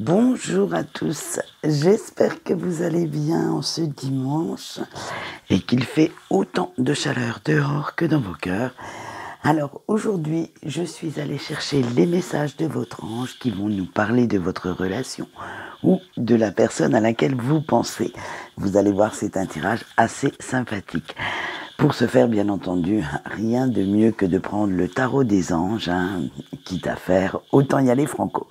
Bonjour à tous, j'espère que vous allez bien en ce dimanche et qu'il fait autant de chaleur dehors que dans vos cœurs. Alors aujourd'hui, je suis allée chercher les messages de votre ange qui vont nous parler de votre relation ou de la personne à laquelle vous pensez. Vous allez voir, c'est un tirage assez sympathique. Pour ce faire, bien entendu, rien de mieux que de prendre le tarot des anges, quitte à faire, autant y aller franco.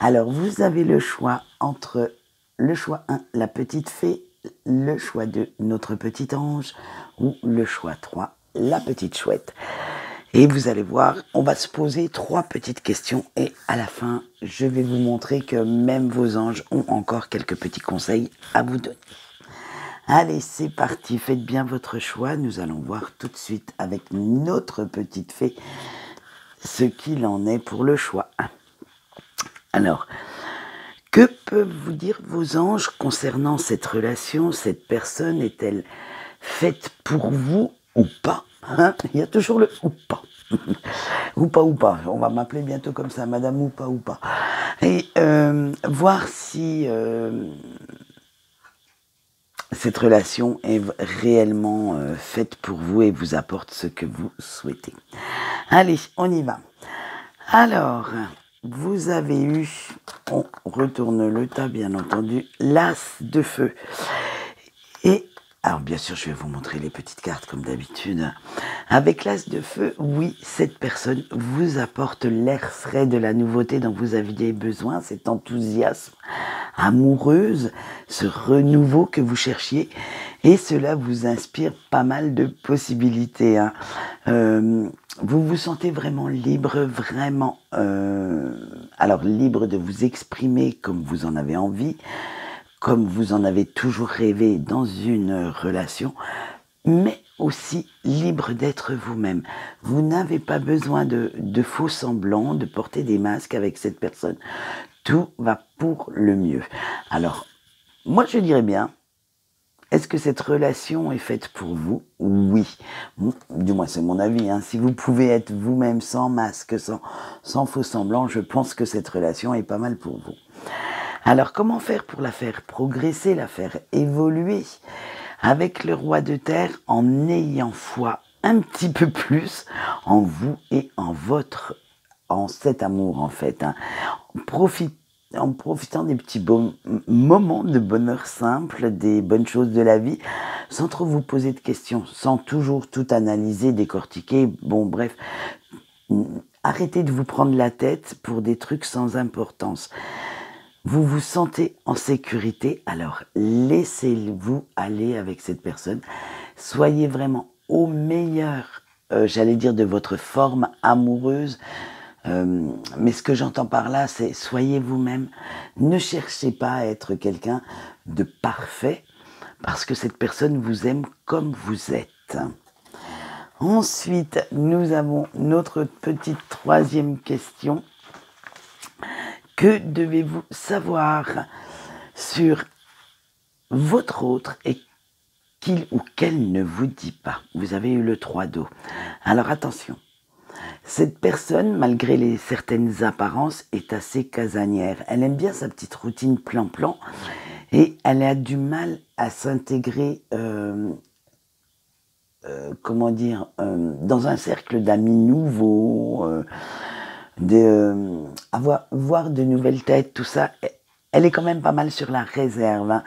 Alors, vous avez le choix entre le choix 1, la petite fée, le choix 2, notre petit ange, ou le choix 3, la petite chouette. Et vous allez voir, on va se poser 3 petites questions et à la fin, je vais vous montrer que même vos anges ont encore quelques petits conseils à vous donner. Allez, c'est parti, faites bien votre choix. Nous allons voir tout de suite avec notre petite fée ce qu'il en est pour le choix 1. Alors, que peuvent vous dire vos anges concernant cette relation? Cette personne est-elle faite pour vous ou pas? Il y a toujours le ou pas. Ou pas. On va m'appeler bientôt comme ça, madame ou pas. Et voir si cette relation est réellement faite pour vous et vous apporte ce que vous souhaitez. Allez, on y va. Alors, vous avez eu, on retourne le tas bien entendu, l'as de feu. Et, alors bien sûr, je vais vous montrer les petites cartes comme d'habitude. Avec l'as de feu, oui, cette personne vous apporte l'air frais de la nouveauté dont vous aviez besoin, cet enthousiasme amoureuse, ce renouveau que vous cherchiez. Et cela vous inspire pas mal de possibilités. Vous vous sentez vraiment libre, vraiment alors libre de vous exprimer comme vous en avez envie, comme vous en avez toujours rêvé dans une relation, mais aussi libre d'être vous-même. Vous n'avez pas besoin de faux semblants, de porter des masques avec cette personne. Tout va pour le mieux. Alors, moi je dirais bien, est-ce que cette relation est faite pour vous? Oui. Du moins, c'est mon avis. Si vous pouvez être vous-même sans masque, sans faux semblant, je pense que cette relation est pas mal pour vous. Alors, comment faire pour la faire progresser, la faire évoluer? Avec le roi de terre, en ayant foi un petit peu plus en vous et en cet amour, en fait. En profitant des petits moments de bonheur simple, des bonnes choses de la vie, sans trop vous poser de questions, sans toujours tout analyser, décortiquer. Bon, bref, arrêtez de vous prendre la tête pour des trucs sans importance. Vous vous sentez en sécurité, alors laissez-vous aller avec cette personne. Soyez vraiment au meilleur, j'allais dire, de votre forme amoureuse. Mais ce que j'entends par là, c'est soyez vous-même. Ne cherchez pas à être quelqu'un de parfait, parce que cette personne vous aime comme vous êtes. Ensuite, nous avons notre petite 3e question. Que devez-vous savoir sur votre autre et qu'il ou qu'elle ne vous dit pas? Vous avez eu le 3 d'eau. Alors attention, cette personne, malgré certaines apparences, est assez casanière. Elle aime bien sa petite routine plan-plan et elle a du mal à s'intégrer, dans un cercle d'amis nouveaux, voir de nouvelles têtes, tout ça. Elle est quand même pas mal sur la réserve.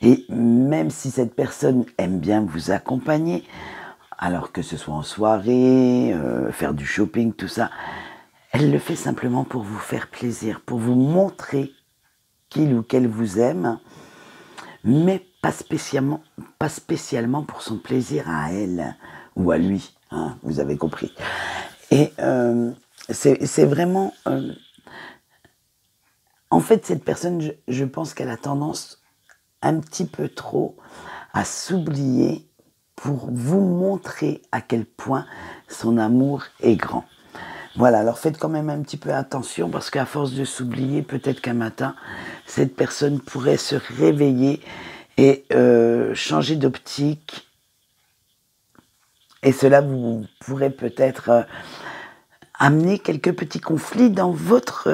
Et même si cette personne aime bien vous accompagner, alors que ce soit en soirée, faire du shopping, tout ça, elle le fait simplement pour vous faire plaisir, pour vous montrer qu'il ou qu'elle vous aime, mais pas spécialement pour son plaisir à elle ou à lui, vous avez compris. Et c'est vraiment... en fait, cette personne, je pense qu'elle a tendance un petit peu trop à s'oublier pour vous montrer à quel point son amour est grand. Voilà, alors faites quand même un petit peu attention parce qu'à force de s'oublier, peut-être qu'un matin, cette personne pourrait se réveiller et changer d'optique. Et cela vous pourrait peut-être amener quelques petits conflits dans votre,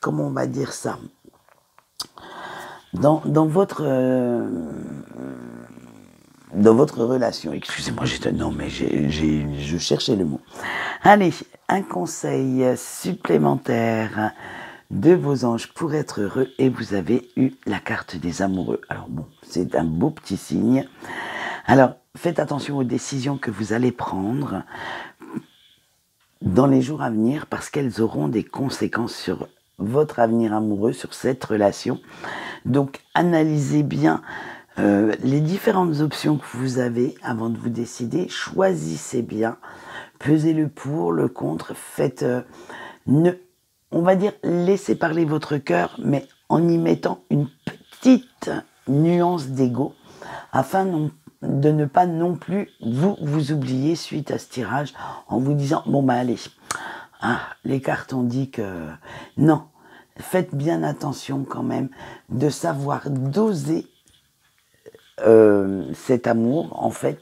comment on va dire ça, dans votre relation, excusez-moi, non mais je cherchais le mot. Allez, un conseil supplémentaire de vos anges pour être heureux et vous avez eu la carte des amoureux. Alors bon, c'est un beau petit signe. Alors, faites attention aux décisions que vous allez prendre dans les jours à venir parce qu'elles auront des conséquences sur votre avenir amoureux, sur cette relation. Donc, analysez bien les différentes options que vous avez avant de vous décider. Choisissez bien, pesez le pour, le contre, faites... on va dire, laissez parler votre cœur, mais en y mettant une petite nuance d'ego, afin de ne pas non plus vous oublier suite à ce tirage, en vous disant, bon bah allez, les cartes ont dit que... Non, faites bien attention quand même de savoir doser cet amour, en fait.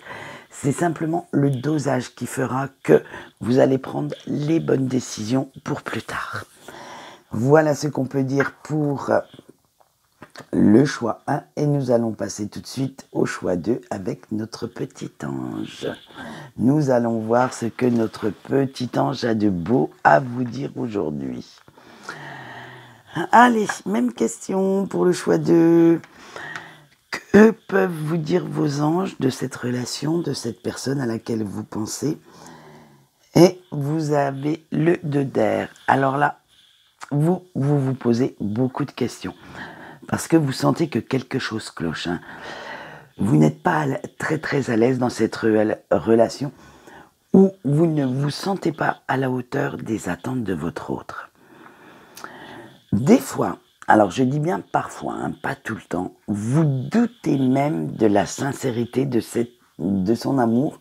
C'est simplement le dosage qui fera que vous allez prendre les bonnes décisions pour plus tard. Voilà ce qu'on peut dire pour le choix 1 et nous allons passer tout de suite au choix 2 avec notre petit ange. Nous allons voir ce que notre petit ange a de beau à vous dire aujourd'hui. Allez, même question pour le choix 2. Que peuvent vous dire vos anges de cette relation, de cette personne à laquelle vous pensez? Et vous avez le 2 d'air. Alors là, vous posez beaucoup de questions. Parce que vous sentez que quelque chose cloche. Vous n'êtes pas très à l'aise dans cette relation ou vous ne vous sentez pas à la hauteur des attentes de votre autre. Des fois, alors je dis bien parfois, pas tout le temps, vous doutez même de la sincérité de son amour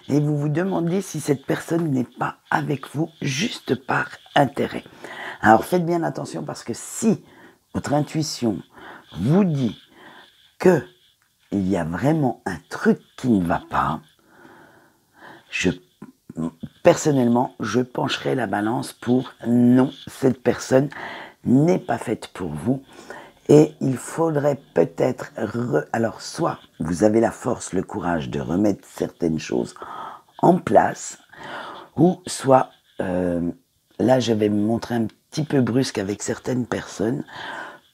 et vous vous demandez si cette personne n'est pas avec vous juste par intérêt. Alors faites bien attention parce que si votre intuition vous dit qu'il y a vraiment un truc qui ne va pas, personnellement, je pencherai la balance pour non, cette personne n'est pas faite pour vous. Et il faudrait peut-être... Alors, soit vous avez la force, le courage de remettre certaines choses en place, ou soit, là je vais me montrer un petit peu brusque avec certaines personnes,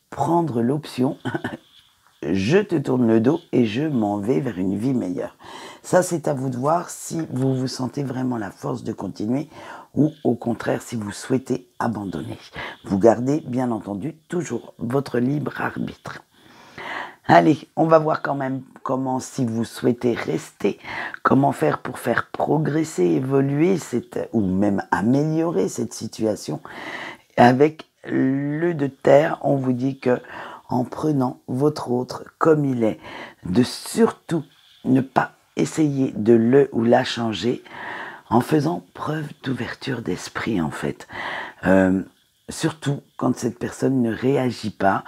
prendre l'option je te tourne le dos et je m'en vais vers une vie meilleure. Ça, c'est à vous de voir si vous vous sentez vraiment la force de continuer ou au contraire si vous souhaitez abandonner. Vous gardez bien entendu toujours votre libre arbitre. Allez, on va voir quand même comment, si vous souhaitez rester, comment faire pour faire progresser, évoluer ou même améliorer cette situation. Avec le 2 de terre, on vous dit que en prenant votre autre comme il est, de surtout ne pas essayer de le ou la changer, en faisant preuve d'ouverture d'esprit en fait. Surtout quand cette personne ne réagit pas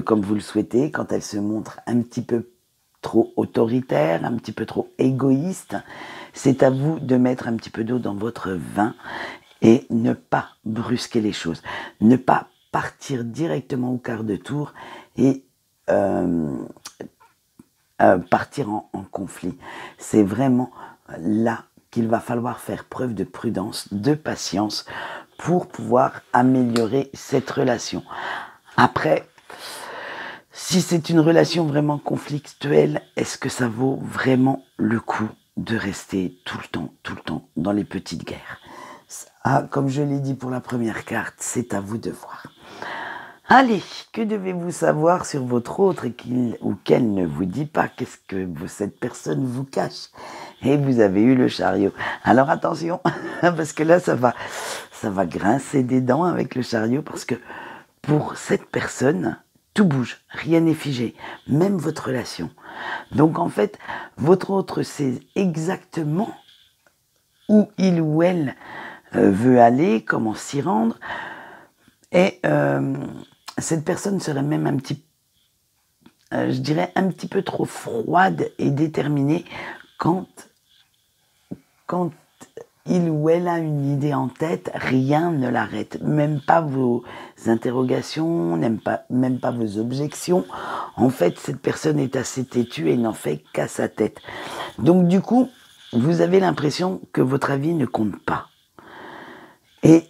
comme vous le souhaitez, quand elle se montre un petit peu trop autoritaire, un petit peu trop égoïste, c'est à vous de mettre un petit peu d'eau dans votre vin et ne pas brusquer les choses, ne pas partir directement au quart de tour et partir en conflit. C'est vraiment là qu'il va falloir faire preuve de prudence, de patience pour pouvoir améliorer cette relation. Après, si c'est une relation vraiment conflictuelle, est-ce que ça vaut vraiment le coup de rester tout le temps dans les petites guerres? Comme je l'ai dit pour la première carte, c'est à vous de voir. Allez, que devez-vous savoir sur votre autre ou qu'elle ne vous dit pas? Qu'est-ce que cette personne vous cache? Et vous avez eu le chariot. Alors attention, parce que là, ça va grincer des dents avec le chariot, parce que pour cette personne, tout bouge, rien n'est figé, même votre relation. Donc en fait, votre autre sait exactement où il ou elle veut aller, comment s'y rendre. Et cette personne serait même un petit peu trop froide et déterminée quand il ou elle a une idée en tête, rien ne l'arrête. Même pas vos interrogations, même pas vos objections. En fait, cette personne est assez têtue et n'en fait qu'à sa tête. Donc du coup, vous avez l'impression que votre avis ne compte pas. Et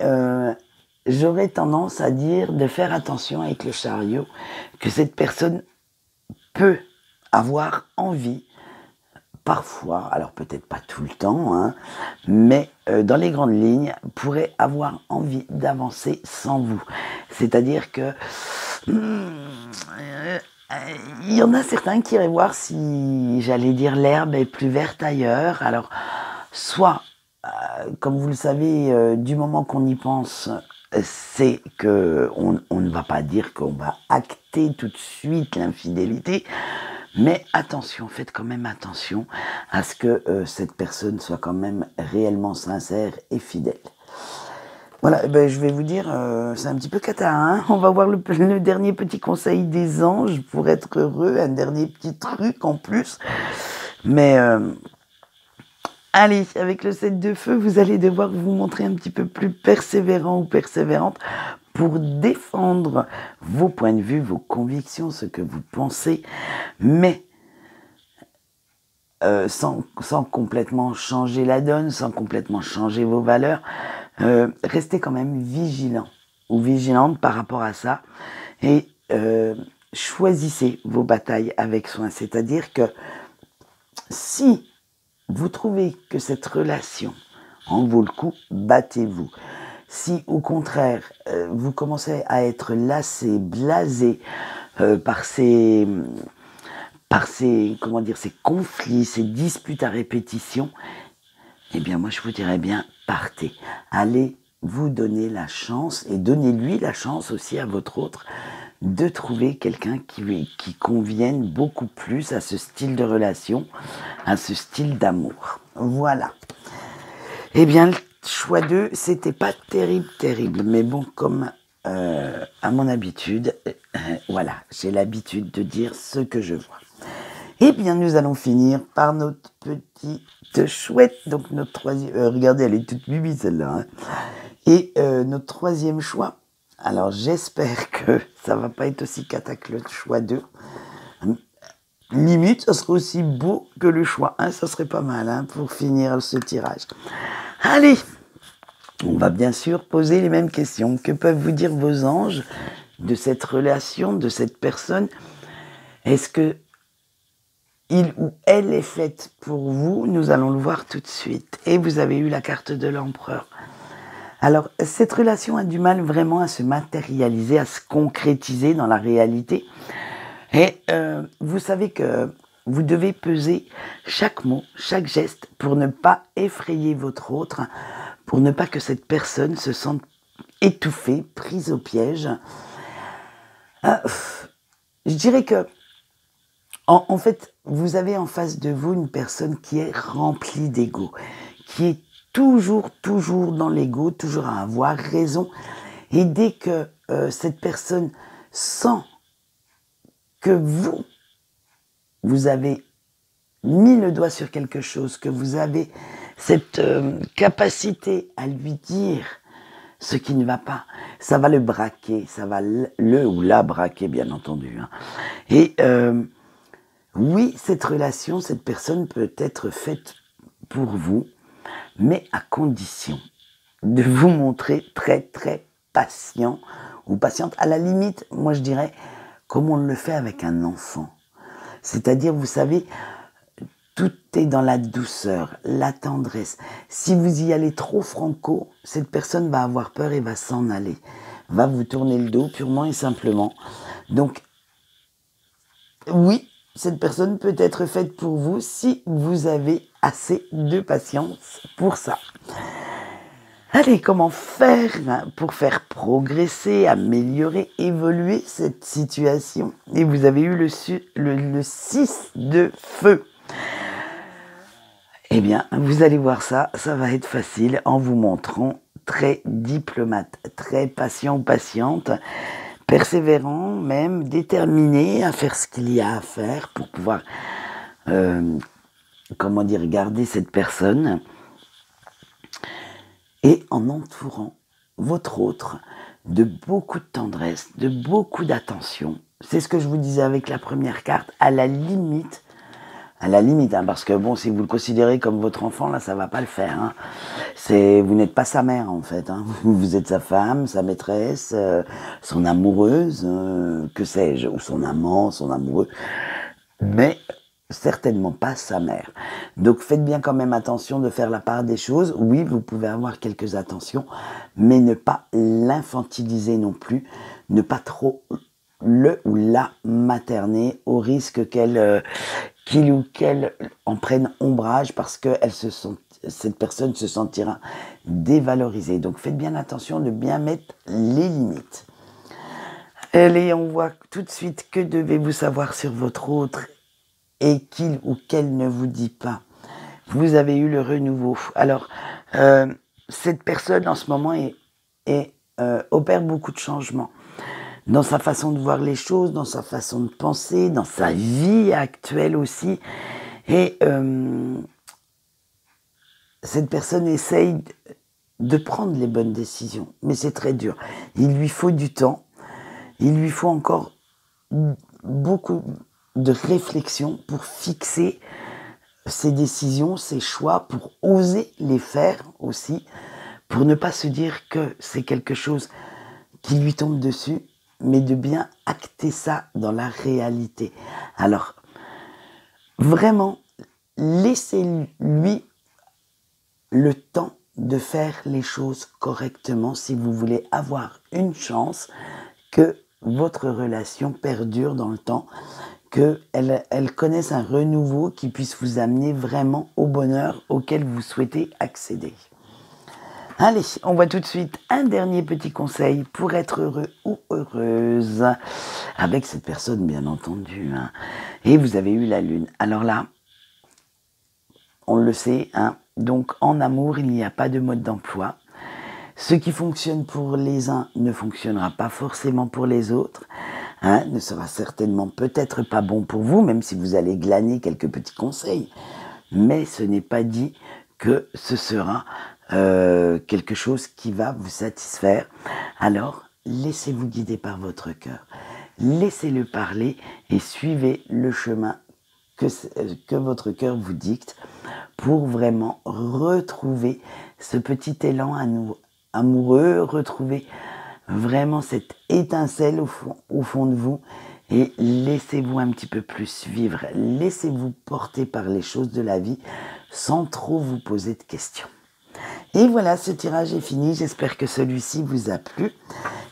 j'aurais tendance à dire de faire attention avec le chariot, que cette personne peut avoir envie, parfois, alors peut-être pas tout le temps, hein, mais dans les grandes lignes, pourrait avoir envie d'avancer sans vous. C'est-à-dire que il y en a certains qui iraient voir si, j'allais dire, l'herbe est plus verte ailleurs. Alors, soit, comme vous le savez, du moment qu'on y pense, c'est que on ne va pas dire qu'on va acter tout de suite l'infidélité, mais attention, faites quand même attention à ce que cette personne soit quand même réellement sincère et fidèle. Voilà, ben, je vais vous dire, c'est un petit peu cata, hein. On va voir le dernier petit conseil des anges pour être heureux, un dernier petit truc en plus. Mais allez, avec le 7 de feu, vous allez devoir vous montrer un petit peu plus persévérant ou persévérante pour défendre vos points de vue, vos convictions, ce que vous pensez, mais sans complètement changer la donne, sans complètement changer vos valeurs. Restez quand même vigilant ou vigilante par rapport à ça et choisissez vos batailles avec soin. C'est-à-dire que si vous trouvez que cette relation en vaut le coup, battez-vous. Si au contraire, vous commencez à être lassé, blasé par ces ces conflits, ces disputes à répétition, eh bien moi je vous dirais bien, partez. Allez vous donner la chance et donnez-lui la chance aussi à votre autre de trouver quelqu'un qui convienne beaucoup plus à ce style de relation, à ce style d'amour. Voilà. Eh bien, le choix 2, c'était pas terrible, mais bon, comme à mon habitude, voilà, j'ai l'habitude de dire ce que je vois. Eh bien, nous allons finir par notre petite chouette, donc notre troisième... regardez, elle est toute bibi celle-là. Hein. Et notre troisième choix, alors j'espère que ça va pas être aussi cata que le choix 2. Limite, ça serait aussi beau que le choix 1, ça serait pas mal hein, pour finir ce tirage. Allez, on va bien sûr poser les mêmes questions. Que peuvent vous dire vos anges de cette relation, de cette personne? Est-ce que il ou elle est faite pour vous? Nous allons le voir tout de suite. Et vous avez eu la carte de l'empereur. Alors, cette relation a du mal vraiment à se matérialiser, à se concrétiser dans la réalité. Et vous savez que vous devez peser chaque mot, chaque geste pour ne pas effrayer votre autre, pour ne pas que cette personne se sente étouffée, prise au piège. Je dirais que en fait, vous avez en face de vous une personne qui est remplie d'ego, qui est toujours dans l'ego, toujours à avoir raison. Et dès que cette personne sent que vous avez mis le doigt sur quelque chose, que vous avez cette capacité à lui dire ce qui ne va pas, ça va le braquer, ça va le ou la braquer, bien entendu. Hein. Et oui, cette relation, cette personne peut être faite pour vous, mais à condition de vous montrer très patient ou patiente. À la limite, moi je dirais, comme on le fait avec un enfant. C'est-à-dire, vous savez, tout est dans la douceur, la tendresse. Si vous y allez trop franco, cette personne va avoir peur et va s'en aller, va vous tourner le dos purement et simplement. Donc, oui, cette personne peut être faite pour vous si vous avez assez de patience pour ça. Allez, comment faire pour faire progresser, améliorer, évoluer cette situation? Et vous avez eu le 6 de feu. Eh bien, vous allez voir ça, ça va être facile en vous montrant très diplomate, très patient ou patiente, persévérant, même déterminé à faire ce qu'il y a à faire pour pouvoir, garder cette personne. et en entourant votre autre de beaucoup de tendresse, de beaucoup d'attention. C'est ce que je vous disais avec la première carte, à la limite, hein, parce que bon, si vous le considérez comme votre enfant, là, ça va pas le faire. Hein. Vous n'êtes pas sa mère, en fait. Hein. Vous êtes sa femme, sa maîtresse, son amoureuse, que sais-je, ou son amant, son amoureux, mais certainement pas sa mère. Donc faites bien quand même attention de faire la part des choses. Oui, vous pouvez avoir quelques attentions, mais ne pas l'infantiliser non plus, ne pas trop le ou la materner au risque qu'il ou qu'elle en prenne ombrage parce que cette personne se sentira dévalorisée. Donc faites bien attention de bien mettre les limites. Allez, on voit tout de suite que devez-vous savoir sur votre autre et qu'il ou qu'elle ne vous dit pas. Vous avez eu le renouveau. Alors, cette personne en ce moment opère beaucoup de changements dans sa façon de voir les choses, dans sa façon de penser, dans sa vie actuelle aussi. Et cette personne essaye de prendre les bonnes décisions, mais c'est très dur. Il lui faut du temps, il lui faut encore beaucoup de réflexion pour fixer ses décisions, ses choix, pour oser les faire aussi, pour ne pas se dire que c'est quelque chose qui lui tombe dessus, mais de bien acter ça dans la réalité. Alors, vraiment, laissez-lui le temps de faire les choses correctement si vous voulez avoir une chance que votre relation perdure dans le temps, qu'elle connaisse un renouveau qui puisse vous amener vraiment au bonheur auquel vous souhaitez accéder. Allez, on voit tout de suite un dernier petit conseil pour être heureux ou heureuse avec cette personne, bien entendu. Hein. Et vous avez eu la lune. Alors là, on le sait, hein, donc en amour, il n'y a pas de mode d'emploi. Ce qui fonctionne pour les uns ne fonctionnera pas forcément pour les autres, hein, ne sera certainement peut-être pas bon pour vous, même si vous allez glaner quelques petits conseils. Mais ce n'est pas dit que ce sera quelque chose qui va vous satisfaire. Alors, laissez-vous guider par votre cœur. Laissez-le parler et suivez le chemin que votre cœur vous dicte pour vraiment retrouver ce petit élan amoureux, retrouver vraiment cette étincelle au fond de vous et laissez-vous un petit peu plus vivre. Laissez-vous porter par les choses de la vie sans trop vous poser de questions. Et voilà, ce tirage est fini. J'espère que celui-ci vous a plu.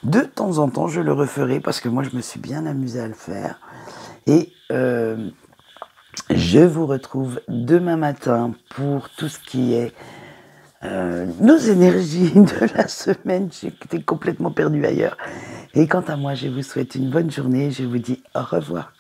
De temps en temps, je le referai parce que moi, je me suis bien amusée à le faire. Et je vous retrouve demain matin pour tout ce qui est nos énergies de la semaine. J'étais complètement perdue ailleurs. Et quant à moi, je vous souhaite une bonne journée. Je vous dis au revoir.